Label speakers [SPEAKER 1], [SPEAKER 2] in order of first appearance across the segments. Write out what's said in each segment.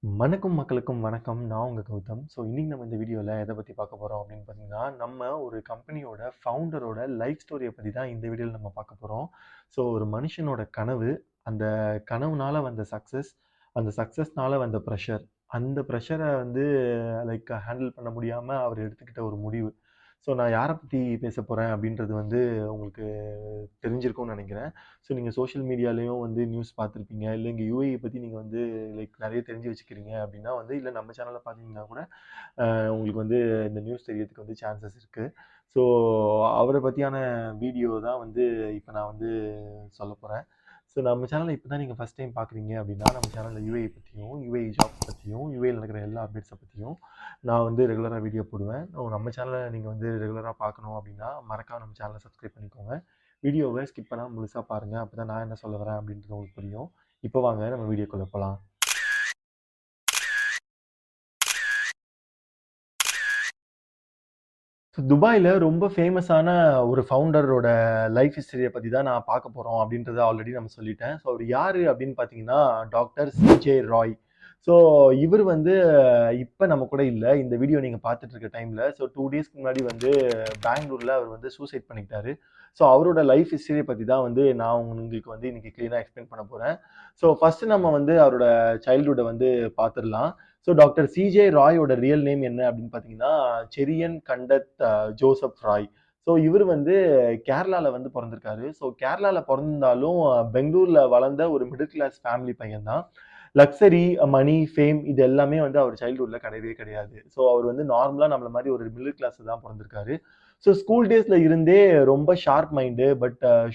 [SPEAKER 1] வணக்கம் மக்களுக்கும் வணக்கம். நான் உங்க கௌதம். இன்னைக்கு நம்ம இந்த வீடியோல எத பத்தி பார்க்க போறோம் அப்படின்னு பார்த்தீங்கன்னா, நம்ம ஒரு கம்பெனியோட ஃபவுண்டரோட லைஃப் ஸ்டோரிய பத்தி தான் இந்த வீடியோல நம்ம பார்க்க போறோம். ஒரு மனுஷனோட கனவு, அந்த கனவுனால வந்த சக்சஸ், அந்த சக்சஸ்னால வந்த பிரஷர், அந்த பிரஷர வந்து ஹேண்டில் பண்ண முடியாம அவர் எடுத்துக்கிட்ட ஒரு முடிவு. நான் யார பத்தி பேசப் போறேன் அப்படின்றது வந்து உங்களுக்கு தெரிஞ்சிருக்கும்னு நெனைக்கிறேன். நீங்க சோசியல் மீடியாலயும் வந்து நியூஸ் பார்த்திருப்பீங்க. இல்ல இங்க யுஏஇ பத்தி நீங்க வந்து நெறைய தெரிஞ்சு வச்சுக்கிறீங்க அப்படின்னா வந்து, இல்ல நம்ம சேனல்ல பார்த்தீங்கன்னா கூட, உங்களுக்கு வந்து இந்த நியூஸ் தெரியறதுக்கு வந்து சான்சஸ் இருக்கு. ஸோ அவர பத்தியான வீடியோ தான் வந்து இப்ப நான் வந்து சொல்லப் போறேன். நம்ம சேனல இப்ப தான் நீங்க ஃபர்ஸ்ட் டைம் பார்க்குறீங்க அப்படின்னா, நம்ம சேனல்ல யுஏஇ பத்தியும், யுஏஇ ஜாப்ஸ் பத்தியும், யுஏஇல நடக்கிற எல்லா அப்டேட்ஸ பத்தியும் நான் வந்து ரெகுலரா வீடியோ போடுவேன். நம்ம சேனல நீங்க வந்து ரெகுலரா பார்க்கணும் அப்படின்னா, மறக்காம நம்ம சேனல சப்ஸ்கிரைப் பண்ணிக்கோங்க. வீடியோவ ஸ்கிப் பண்ணாம முழுசா பாருங்க. அப்பதான் நான் என்ன சொல்ல வரேன் அப்படின்றது உங்களுக்கு புரியும். இப்ப வாங்க நம்ம வீடியோக்குள்ள போலாம். துபாய்ல ரொம்ப ஃபேமஸான ஒரு ஃபவுண்டரோட லைஃப் ஹிஸ்டரிய பத்தி தான் நான் பார்க்க போறோம் அப்படின்றத ஆல்ரெடி நம்ம சொல்லிட்டேன். அவரு யாரு அப்படின்னு பார்த்தீங்கன்னா, டாக்டர் சிஜே ராய். ஸோ இவரு வந்து இப்ப நம்ம கூட இல்ல. இந்த வீடியோ நீங்க பார்த்துட்டு இருக்க டைம்ல. 2 டேஸ்க்கு முன்னாடி வந்து பெங்களூர்ல அவர் வந்து சூசைட் பண்ணிக்கிட்டாரு. அவரோட லைஃப் ஹிஸ்டரிய பத்தி தான் வந்து நான் உங்களுக்கு வந்து இன்னைக்கு கிளீனா எக்ஸ்பிளைன் பண்ண போறேன். ஃபர்ஸ்ட் நம்ம வந்து அவரோட சைல்ட்ஹுட்ட வந்து பார்த்துடலாம். டாக்டர் சிஜே ராயோட ரியல் நேம் என்ன அப்படின்னு பார்த்தீங்கன்னா, செரியன் கண்டத் ஜோசப் ராய். இவரு வந்து கேரளால வந்து பொறந்திருக்காரு. கேரளால பொறந்திருந்தாலும் பெங்களூர்ல வளர்ந்த ஒரு மிடில் கிளாஸ் ஃபேமிலி பையன் தான். லக்ஸரி, மனி, ஃபேம் இது எல்லாமே வந்து அவர் சைல்ட்ஹுட்ல கிடையவே கிடையாது. அவர் வந்து நார்மலா நம்மள மாரி ஒரு மிடில் கிளாஸ்ல தான் பொறந்திருக்காரு. ஸ்கூல் டேஸ்ல இருந்தே ரொம்ப ஷார்ப் மைண்டு.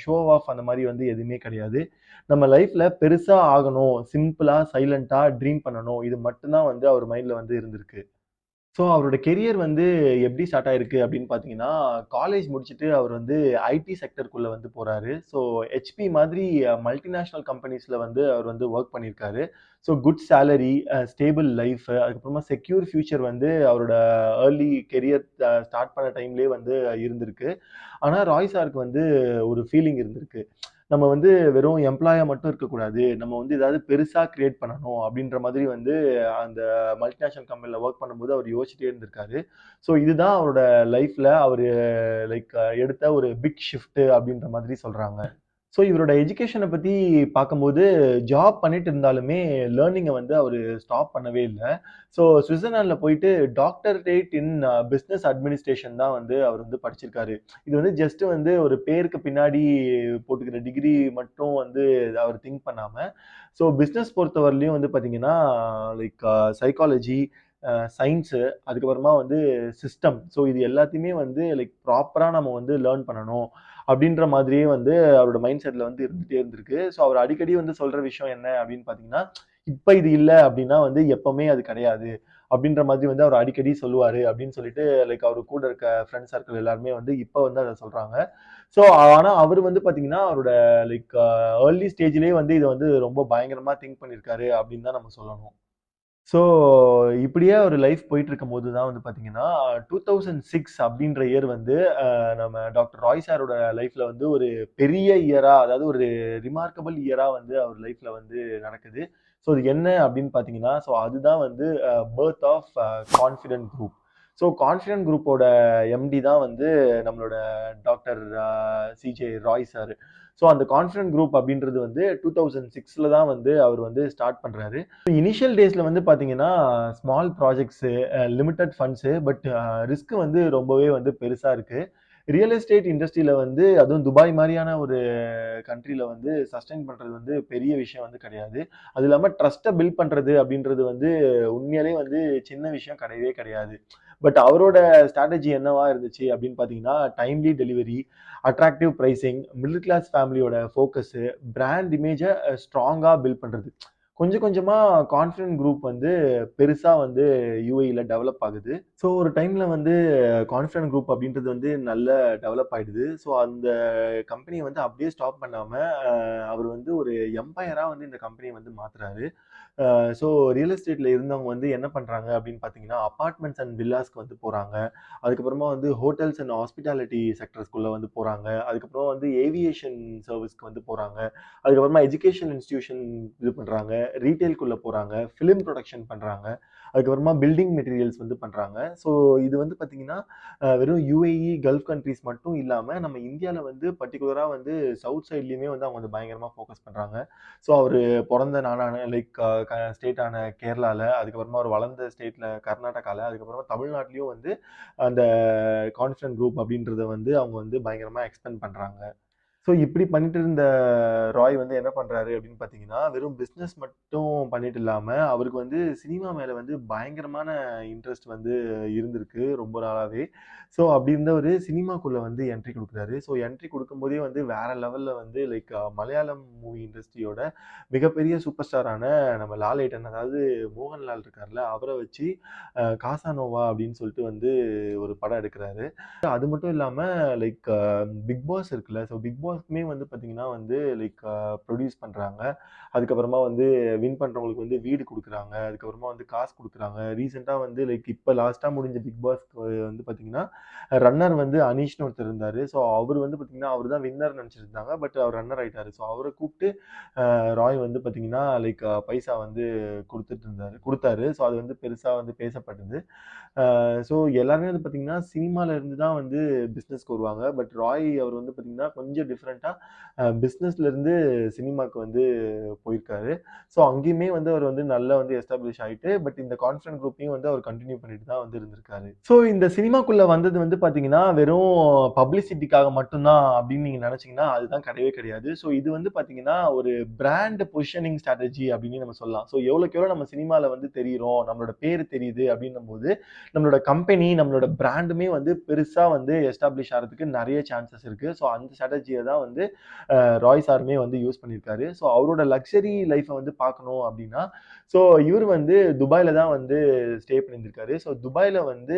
[SPEAKER 1] ஷோ ஆஃப் அந்த மாரி வந்து எதுவுமே கிடையாது. நம்ம லைஃப்ல பெருசா ஆகணும், சிம்பிளா, சைலன்ட்டா ட்ரீம் பண்ணணும். இது மட்டும் தான் வந்து அவர் மைண்ட்ல வந்து இருந்திருக்கு. அவரோட கெரியர் வந்து எப்படி ஸ்டார்ட் ஆயிருக்கு அப்படின்னு பார்த்தீங்கன்னா, காலேஜ் முடிச்சுட்டு அவர் வந்து ஐடி செக்டர்க்குள்ள வந்து போறாரு. ஹெச்பி மாதிரி மல்டிநேஷனல் கம்பெனிஸ்ல வந்து அவர் வந்து வொர்க் பண்ணியிருக்காரு. குட் சேலரி, ஸ்டேபிள் லைஃப், அதுக்கப்புறமா செக்யூர் ஃபியூச்சர் வந்து அவரோட ஏர்லி கெரியர் ஸ்டார்ட் பண்ண டைம்லயே வந்து இருந்திருக்கு. ஆனா, ராய் சாருக்கு வந்து ஒரு ஃபீலிங் இருந்திருக்கு. நம்ம வந்து வெறும் எம்ப்ளாயா மட்டும் இருக்கக்கூடாது. நம்ம வந்து ஏதாவது பெருசா கிரியேட் பண்ணணும் அப்படின்ற மாதிரி வந்து அந்த மல்டிநேஷனல் கம்பெனில வொர்க் பண்ணும்போது அவர் யோசிச்சிட்டே இருந்திருக்காரு. இதுதான் அவரோட லைஃப்ல அவரு எடுத்த ஒரு பிக் ஷிஃப்ட் அப்படின்ற மாதிரி சொல்றாங்க. இவரோட எஜுகேஷன பத்தி பார்க்கும்போது, ஜாப் பண்ணிட்டு இருந்தாலுமே லேர்னிங்க வந்து அவரு ஸ்டாப் பண்ணவே இல்ல. ஸ்விட்சர்லாந்துல போயிட்டு டாக்டரேட் இன் பிசினஸ் அட்மினிஸ்ட்ரேஷன் தான் வந்து அவர் வந்து படிச்சிருக்காரு. இது வந்து ஜஸ்ட் வந்து ஒரு பேருக்கு பின்னாடி போட்டுக்கிற டிகிரி மட்டும் வந்து அவர் திங்க் பண்ணாம, பிசினஸ் பொறுத்தவரையிலயும் வந்து பார்த்தீங்கன்னா, சைக்காலஜி, சயின்ஸு, அதுக்கப்புறமா வந்து சிஸ்டம். இது எல்லாத்தையுமே வந்து ப்ராப்பரா நம்ம வந்து லேர்ன் பண்ணணும். அப்படின்ற மாதிரியே வந்து அவரோட மைண்ட் செட்ல வந்து இருந்துட்டே இருந்திருக்கு. அவர் அடிக்கடி வந்து சொல்ற விஷயம் என்ன அப்படின்னு பார்த்தீங்கன்னா, இப்ப இது இல்ல அப்படின்னா வந்து எப்பவுமே அது கிடையாது. அப்படின்ற மாதிரி வந்து அவர் அடிக்கடி சொல்லுவாரு அப்படின்னு சொல்லிட்டு அவரு கூட இருக்க ஃப்ரெண்ட் சர்க்கிள் எல்லாருமே வந்து இப்ப வந்து அத சொல்றாங்க. ஸோ ஆனா அவரு வந்து பார்த்தீங்கன்னா, அவரோட லைக் ஏர்லி ஸ்டேஜ்லயே வந்து இத வந்து ரொம்ப பயங்கரமா திங்க் பண்ணியிருக்காரு அப்படின்னு தான் நம்ம சொல்லணும். ஸோ, இப்படியே ஒரு லைஃப் போயிட்டுருக்கும்போது தான் வந்து பார்த்தீங்கன்னா, 2006 அப்படின்ற இயர் வந்து நம்ம டாக்டர் ராய் சாரோட லைஃப்ல வந்து ஒரு பெரிய இயரா, அதாவது ஒரு ரிமார்க்கபிள் இயரா வந்து அவர் லைஃப்ல வந்து நடக்குது. அது என்ன அப்படின்னு பார்த்தீங்கன்னா, அதுதான் வந்து birth of confident group. Confident குரூப்போட எம்டி தான் வந்து நம்மளோட டாக்டர் சிஜே ராய் சார். அந்த கான்ஃபிடென்ட் குரூப் அப்படின்றது வந்து 2006ல தான் வந்து அவர் வந்து ஸ்டார்ட் பண்றாரு. இனிஷியல் டேஸ்ல வந்து பார்த்தீங்கன்னா, small projects, limited funds, risk வந்து ரொம்பவே வந்து பெருசா இருக்கு. ரியல் எஸ்டேட் இண்டஸ்ட்ரியில வந்து அதுவும் துபாய் மாரியான ஒரு கண்ட்ரில வந்து சஸ்டெயின் பண்றது வந்து பெரிய விஷயம் வந்து கிடையாது. அது இல்லாம ட்ரஸ்ட்ட பில்ட் பண்றது அப்படின்றது வந்து உண்மையாலே வந்து சின்ன விஷயம் கிடையவே கிடையாது. அவரோட ஸ்ட்ராட்டஜி என்னவா இருந்துச்சு அப்படின்னு பார்த்தீங்கன்னா, timely delivery, attractive pricing, middle class ஃபேமிலியோட ஃபோக்கஸு, பிராண்ட் இமேஜ ஸ்ட்ராங்கா பில்ட் பண்றது. கொஞ்சம் கொஞ்சமா கான்ஃபிடென்ட் குரூப் வந்து பெருசா வந்து யுஏஇல டெவலப் ஆகுது. ஒரு டைம்ல வந்து கான்ஃபிடென்ட் குரூப் அப்படின்றது வந்து நல்ல டெவலப் ஆயிடுது. அந்த கம்பெனிய வந்து அப்படியே ஸ்டாப் பண்ணாம, அ அவர் வந்து ஒரு எம்பயரா வந்து இந்த கம்பெனிய வந்து மாத்துறாரு. அ ஸோ ரியல் எஸ்டேட்ல இருந்தவங்க வந்து என்ன பண்றாங்க அப்படின்னு பார்த்தீங்கன்னா, அபார்ட்மெண்ட்ஸ் அண்ட் வில்லாஸ்க்கு வந்து போறாங்க. அதுக்கப்புறமா வந்து ஹோட்டல்ஸ் அண்ட் ஹாஸ்பிட்டாலிட்டி செக்டர்ஸ்குள்ள வந்து போறாங்க. அதுக்கப்புறம் வந்து ஏவியேஷன் சர்வீஸ்க்கு வந்து போறாங்க. அதுக்கப்புறமா எஜுகேஷன் இன்ஸ்டிடியூஷன் இது பண்றாங்க. ரீட்டெயில்குள்ள போறாங்க, ஃபிலிம் ப்ரொடக்ஷன் பண்றாங்க. அதுக்கப்புறமா பில்டிங் மெட்டீரியல்ஸ் வந்து பண்றாங்க. ஸோ இது வந்து பார்த்தீங்கன்னா, வெறும் யுஏஇ, கல்ஃப் கண்ட்ரீஸ் மட்டும் இல்லாம, நம்ம இந்தியால வந்து பர்ட்டிகுலரா வந்து சவுத் சைட்லயுமே வந்து அவங்க வந்து பயங்கரமா ஃபோக்கஸ் பண்றாங்க. ஸோ அவரு பொறந்த நாடான லைக் ஸ்டேட்டான கேரளால, அதுக்கப்புறமா அவர் வளர்ந்த ஸ்டேட்ல கர்நாடகால, அதுக்கப்புறமா தமிழ்நாட்டிலயும் வந்து அந்த கான்ஃபிடன்ட் குரூப் அப்படின்றத வந்து அவங்க வந்து பயங்கரமா எக்ஸ்பேண்ட் பண்றாங்க. ஸோ இப்படி பண்ணிட்டு இருந்த ராய் வந்து என்ன பண்றாரு அப்படின்னு பார்த்தீங்கன்னா, வெறும் பிசினஸ் மட்டும் பண்ணிட்டு இல்லாம, அவருக்கு வந்து சினிமா மேல வந்து பயங்கரமான இன்ட்ரெஸ்ட் வந்து இருந்திருக்கு ரொம்ப நாளாவே. ஸோ அப்படி இருந்தவரு சினிமாக்குள்ள வந்து என்ட்ரி குடுக்குறாரு. ஸோ என்ட்ரி குடுக்கும்போதே வந்து வேற லெவல்ல வந்து லைக் மலையாளம் மூவி இண்டஸ்ட்ரியோட மிகப்பெரிய சூப்பர் ஸ்டாரான நம்ம லாலேட்டன், அதாவது மோகன்லால் இருக்கார்ல, அவர வச்சு காசானோவா அப்படின்னு சொல்லிட்டு வந்து ஒரு படம் எடுக்குறாரு. அது மட்டும் இல்லாம லைக் பிக் பாஸ் இருக்குல்ல. ஸோ பிக் பாஸ்க்குமே வந்து பார்த்தீங்கன்னா வந்து லைக் ப்ரொடியூஸ் பண்றாங்க. அதுக்கப்புறமா வந்து வின் பண்றவங்களுக்கு வந்து வீடு குடுக்குறாங்க. அதுக்கப்புறமா வந்து காசு குடுக்குறாங்க. ரீசென்ட்டா வந்து லைக் இப்ப லாஸ்ட்டா முடிஞ்ச பிக் பாஸ்க்கு வந்து பார்த்தீங்கன்னா, ரன்னர் வந்து அனீஷ்ன்னு ஒருத்தர் இருந்தாரு. ஸோ அவரு வந்து பார்த்தீங்கன்னா, அவரு தான் வின்னர்ன்னு நெனச்சிட்டு இருந்தாங்க. பட் அவர் ரன்னர் ஆயிட்டாரு. ஸோ அவர கூப்ட்டு ராய் வந்து பார்த்தீங்கன்னா, லைக் பைசா வந்து குடுத்தாரு. ஸோ அது வந்து பெருசா வந்து பேசப்பட்டது. ஸோ எல்லாருமே வந்து பார்த்தீங்கன்னா, சினிமால இருந்து தான் வந்து பிசினஸ்க்கு வருவாங்க. பட் ராய் அவர் வந்து பார்த்தீங்கன்னா, கொஞ்சம் டிஃபரெண்ட்டா பிசினஸ்ல இருந்து சினிமாக்கு வந்து போயிருக்காரு. ஸோ அங்கேயுமே வந்து அவர் வந்து நல்லா வந்து எஸ்டாப்ளிஷ் ஆயிட்டு, பட் இந்த கான்ஃபிடன்ட் குரூப்பையும் வந்து அவர் கன்டின்யூ பண்ணிட்டு தான் வந்து இருந்திருக்காரு. ஸோ இந்த சினிமாக்குள்ள வந்தது வந்து பார்த்தீங்கன்னா, வெறும் பப்ளிசிட்டிக்காக மட்டும் தான் அப்படின்னு நீங்க நெனச்சீங்கன்னா, அதுதான் கிடையவே கிடையாது. ஸோ இது வந்து பார்த்தீங்கன்னா, ஒரு பிராண்ட் பொசிஷனிங் ஸ்ட்ராட்டஜி அப்படின்னு நம்ம சொல்லலாம். ஸோ எவ்வளோக்கு எவ்வளோ நம்ம சினிமால வந்து தெரியிறோம், நம்மளோட பேரு தெரியுது அப்படின்னும்போது, நம்மளோட கம்பெனி, நம்மளோட பிராண்டுமே வந்து பெருசா வந்து எஸ்டாப்ளிஷ் ஆறதுக்கு நெறைய சான்சஸ் இருக்கு. ஸோ அந்த ஸ்ட்ராட்டஜிய தான் வந்து ராய் சாருமே வந்து யூஸ் பண்ணியிருக்காரு. ஸோ அவரோட லக்ஸரி லைஃப்ப வந்து பார்க்கணும் அப்படின்னா, ஸோ இவரு வந்து துபாய்ல தான் வந்து ஸ்டே பண்ணியிருந்திருக்காரு. ஸோ துபாய்ல வந்து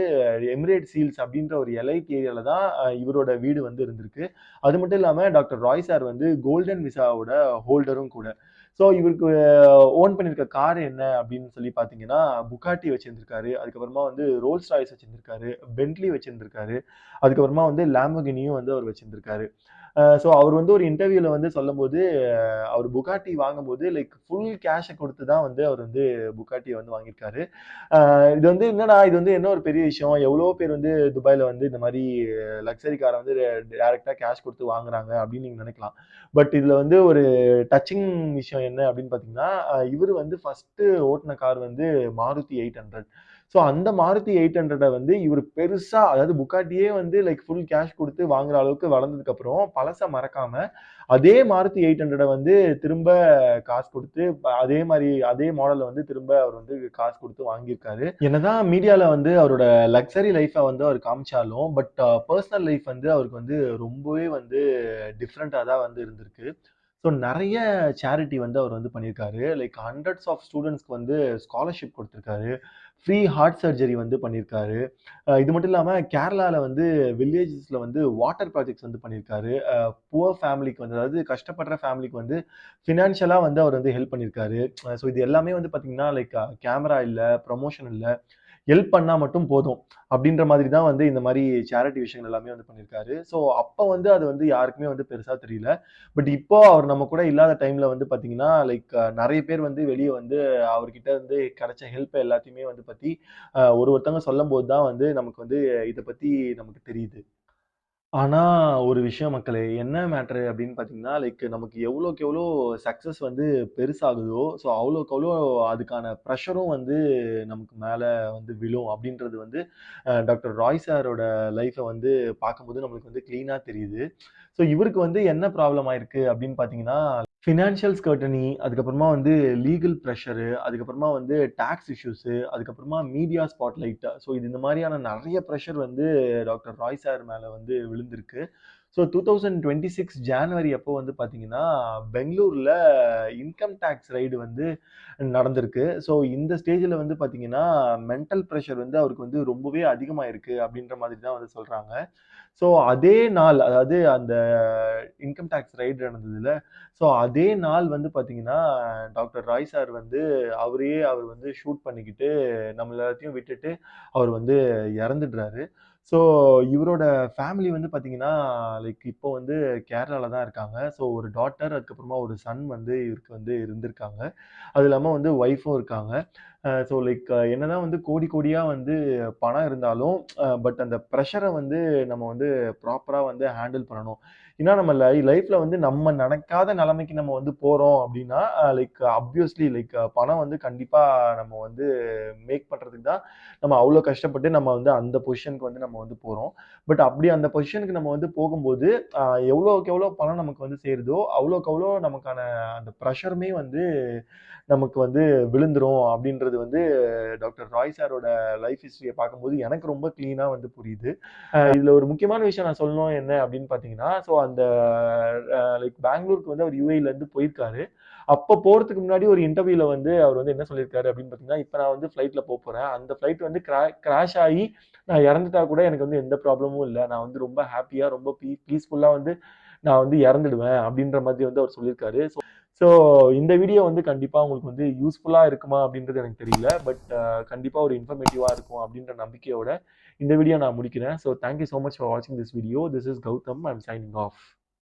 [SPEAKER 1] எமிரேட் சீல்ஸ் அப்படின்ற ஒரு எலைட் ஏரியால தான் இவரோட வீடு வந்து இருந்திருக்கு. அது மட்டும் இல்லாம டாக்டர் ராய் சார் வந்து கோல்டன் விசாவோட ஹோல்டரும் கூட. ஸோ இவருக்கு ஓன் பண்ணியிருக்க கார் என்ன அப்படின்னு சொல்லி பார்த்தீங்கன்னா, புகாட்டி வச்சிருந்திருக்காரு. அதுக்கப்புறமா வந்து ரோல்ஸ் ராய்ஸ் வச்சிருந்திருக்காரு. பென்ட்லி வச்சிருந்திருக்காரு. அதுக்கப்புறமா வந்து லாம்போகினியும் வந்து அவர் வச்சிருந்திருக்காரு. ஸோ அவர் வந்து ஒரு இன்டர்வியூல வந்து சொல்லும்போது, அவர் புகாட்டி வாங்கும்போது லைக் ஃபுல் கேஷ குடுத்து தான் வந்து அவர் வந்து புகாட்டிய வந்து வாங்கியிருக்காரு. அ இது வந்து என்னடா, இது வந்து என்ன ஒரு பெரிய விஷயம். எவ்வளவோ பேர் வந்து துபாய்ல வந்து இந்த மாரி லக்ஸரி கார வந்து டைரக்ட்டா கேஷ் குடுத்து வாங்குறாங்க அப்படின்னு நீங்க நினைக்கலாம். பட் இதுல வந்து ஒரு டச்சிங் விஷயம் என்ன அப்படின்னு பார்த்தீங்கன்னா, இவரு வந்து ஃபர்ஸ்ட்டு ஓட்டுன கார் வந்து மாருதி 800. ஸோ அந்த மாருதி 800 வந்து இவரு பெருசா, அதாவது புகாட்டியே வந்து லைக் ஃபுல் கேஷ் குடுத்து வாங்குற அளவுக்கு வளர்ந்ததுக்கப்புறம், பழச மறக்காம அதே மாருதி 800 வந்து திரும்ப காசு குடுத்து, அதே மாரி அதே மாடல்ல வந்து திரும்ப அவர் வந்து காசு குடுத்து வாங்கியிருக்காரு. என்னதான் மீடியால வந்து அவரோட லக்ஸரி லைஃப்ப வந்து அவர் காமிச்சாலும், பட் பெர்சனல் லைஃப் வந்து அவருக்கு வந்து ரொம்பவே வந்து டிஃபரெண்ட்டா தான் வந்து இருந்திருக்கு. ஸோ நெறைய சேரிட்டி வந்து அவர் வந்து பண்ணியிருக்காரு. லைக் ஹண்ட்ரட்ஸ் ஆஃப் ஸ்டூடண்ட்ஸ்க்கு வந்து ஸ்காலர்ஷிப் குடுத்திருக்காரு. ஃப்ரீ ஹார்ட் சர்ஜரி வந்து பண்ணியிருக்காரு. இது மட்டும் இல்லாம கேரளால வந்து வில்லேஜஸ்ல வந்து வாட்டர் ப்ராஜெக்ட்ஸ் வந்து பண்ணியிருக்காரு. புவர் ஃபேமிலிக்கு வந்து, அதாவது கஷ்டப்படுற ஃபேமிலிக்கு வந்து ஃபினான்ஷியலா வந்து அவர் வந்து ஹெல்ப் பண்ணியிருக்காரு. ஸோ இது எல்லாமே வந்து பார்த்தீங்கன்னா, லைக் கேமரா இல்ல, ப்ரமோஷன் இல்ல, ஹெல்ப் பண்ணா மட்டும் போதும். அப்படின்ற மாதிரி தான் வந்து இந்த மாரி சேரிட்டி விஷயங்கள் எல்லாமே வந்து பண்ணியிருக்காரு. ஸோ அப்ப வந்து அது வந்து யாருக்குமே வந்து பெருசா தெரியல. பட் இப்போ அவர் நம்ம கூட இல்லாத டைம்ல வந்து பார்த்தீங்கன்னா, லைக் நெறைய பேர் வந்து வெளிய வந்து அவர்கிட்ட இருந்து கிடைச்ச ஹெல்ப் எல்லாத்தையுமே வந்து பத்தி ஒருத்தவங்க சொல்லும்போது தான் வந்து நமக்கு வந்து இத பத்தி நமக்கு தெரியுது. ஆனா, ஒரு விஷயம் மக்களே, என்ன மேட்டரு அப்படின்னு பார்த்தீங்கன்னா, லைக் நமக்கு எவ்வளோக்கு எவ்வளோ சக்சஸ் வந்து பெருசாகுதோ, ஸோ அவ்வளோக்கு அவ்வளோ அதுக்கான ப்ரெஷரும் வந்து நமக்கு மேல வந்து விழும் அப்படின்றது வந்து டாக்டர் ராய் சாரோட லைஃப்ப வந்து பார்க்கும்போது நம்மளுக்கு வந்து கிளீனா தெரியுது. ஸோ இவருக்கு வந்து என்ன ப்ராப்ளம் ஆயிருக்கு அப்படின்னு பார்த்தீங்கன்னா, ஃபினான்ஷியல் ஸ்கர்ட்டனி, அதுக்கப்புறமா வந்து லீகல் ப்ரெஷரு, அதுக்கப்புறமா வந்து டாக்ஸ் இஷ்யூஸு, அதுக்கப்புறமா மீடியா ஸ்பாட்லைட். ஸோ இது இந்த மாரியான நெறைய ப்ரெஷர் வந்து டாக்டர் ராய் சார் மேல வந்து விழுந்திருக்கு. ஸோ 2026 ஜான்வரி அப்போ வந்து பார்த்தீங்கன்னா, பெங்களூர்ல இன்கம் டாக்ஸ் ரெய்டு வந்து நடந்திருக்கு. ஸோ இந்த ஸ்டேஜ்ல வந்து பார்த்தீங்கன்னா, மென்டல் பிரஷர் வந்து அவருக்கு வந்து ரொம்பவே அதிகமாயிருக்கு அப்படின்ற மாதிரி தான் வந்து சொல்றாங்க. ஸோ அதே நாள், அதாவது அந்த இன்கம் டாக்ஸ் ரெய்டு நடந்ததுல, ஸோ அதே நாள் வந்து பார்த்தீங்கன்னா, டாக்டர் ராய் சார் வந்து அவர் வந்து ஷூட் பண்ணிக்கிட்டு, நம்மள எல்லாத்தையும் விட்டுட்டு அவர் வந்து இறந்துடுறாரு. ஸோ இவரோட ஃபேமிலி வந்து பார்த்தீங்கன்னா, லைக் இப்போ வந்து கேரளால தான் இருக்காங்க. ஸோ ஒரு டாட்டர், அதுக்கப்புறமா ஒரு சன் வந்து இவருக்கு வந்து இருந்திருக்காங்க. அது இல்லாம வந்து ஒய்ஃபும் இருக்காங்க. ஸோ லைக் என்னதான் வந்து கோடி கோடியா வந்து பணம் இருந்தாலும், பட் அந்த ப்ரெஷர வந்து நம்ம வந்து ப்ராப்பரா வந்து ஹேண்டில் பண்ணணும். ஏன்னா நம்ம லைஃப்ல வந்து நம்ம நெனைக்காத நெலைமைக்கு நம்ம வந்து போறோம் அப்டின்னா, லைக் ஆப்வியஸ்லி லைக் பணம் வந்து கண்டிப்பா நம்ம வந்து மேக் பண்றதுக்கு தான் நம்ம அவ்ளோ கஷ்டப்பட்டு நம்ம வந்து அந்த பொசிஷனுக்கு வந்து நம்ம வந்து போறோம். பட் அப்படி அந்த பொசிஷனுக்கு நம்ம வந்து போகும்போது, அ எவ்வளோக்கு எவ்வளோ பணம் நமக்கு வந்து சேருதோ, அவ்வளோக்கு அவ்வளோ நமக்கான அந்த ப்ரெஷருமே வந்து நமக்கு வந்து விழுந்துரும் அப்படின்றது வந்து டாக்டர் ராய் சாரோட லைஃப் ஹிஸ்டரிய பார்க்கும்போது எனக்கு ரொம்ப கிளீனா வந்து புரியுது. இதுல ஒரு முக்கியமான விஷயம் நான் சொல்லணும் என்ன அப்படின்னு பார்த்தீங்கன்னா, ஸோ அந்த லைக் பெங்களூருக்கு வந்து அவர் யுஏஇல இருந்து போயிருக்காரு. அப்ப போறதுக்கு முன்னாடி ஒரு இன்டர்வியூல வந்து அவர் வந்து என்ன சொல்லியிருக்காரு அப்படின்னு பார்த்தீங்கன்னா, இப்ப நான் வந்து ஃப்ளைட்ல போப்போறேன். அந்த ஃப்ளைட் வந்து கிராஷ் ஆயி நான் இறந்துட்டா கூட எனக்கு வந்து எந்த ப்ராப்ளமும் இல்ல. நான் வந்து ரொம்ப ஹேப்பியா, ரொம்ப பீஸ்ஃபுல்லா வந்து நான் வந்து இறந்துடுவேன் அப்படின்ற மாதிரி வந்து அவர் சொல்லியிருக்காரு. ஸோ இந்த வீடியோ வந்து கண்டிப்பா உங்களுக்கு வந்து யூஸ்ஃபுல்லா இருக்குமா அப்படின்றது எனக்கு தெரியல. பட் கண்டிப்பா ஒரு இன்ஃபர்மேட்டிவா இருக்கும் அப்படின்ற நம்பிக்கையோட இந்த வீடியோ நான் முடிக்கிறேன். So thank you so much for வாட்சிங் this video. This is Gautham. I am signing of.